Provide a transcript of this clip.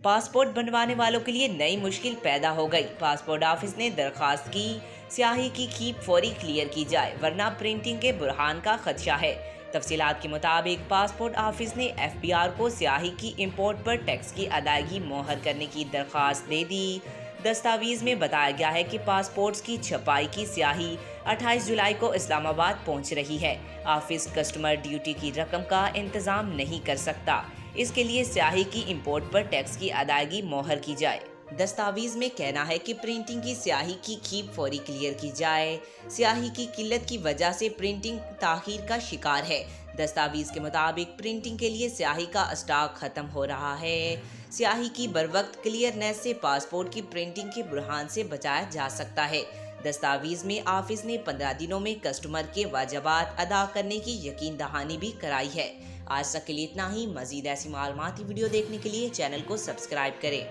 Passport बनवाने वालों के लिए नई मुश्किल पैदा हो गई। पासपोर्ट ऑफिस ने दरखास्त की स्याही की खीप फौरी क्लियर की जाए वरना प्रिंटिंग के बुरहान का खदशा है। तफसीलात के मुताबिक पासपोर्ट ऑफिस ने FBR को स्याही की इंपोर्ट पर टैक्स की अदायगी मोहर करने की दरखास्त दे दी। दस्तावेज में बताया गया है कि पासपोर्ट्स की छपाई की स्याही 28 जुलाई को इस्लामाबाद पहुंच रही है। ऑफिस कस्टमर ड्यूटी की रकम का इंतजाम नहीं कर सकता, इसके लिए स्याही की इंपोर्ट पर टैक्स की अदायगी मोहर की जाए। दस्तावेज में कहना है कि प्रिंटिंग की स्याही की खीप फौरी क्लियर की जाए। स्याही की किल्लत की वजह से प्रिंटिंग ताखीर का शिकार है। दस्तावेज के मुताबिक प्रिंटिंग के लिए स्याही का स्टॉक खत्म हो रहा है। स्याही की बरवक्त क्लियरनेस से पासपोर्ट की प्रिंटिंग के बुरहान से बचाया जा सकता है। दस्तावेज में ऑफिस ने 15 दिनों में कस्टमर के वाजबात अदा करने की यकीन दहानी भी कराई है। आज तक के लिए इतना ही। मजीद ऐसी मालूमाती वीडियो देखने के लिए चैनल को सब्सक्राइब करें।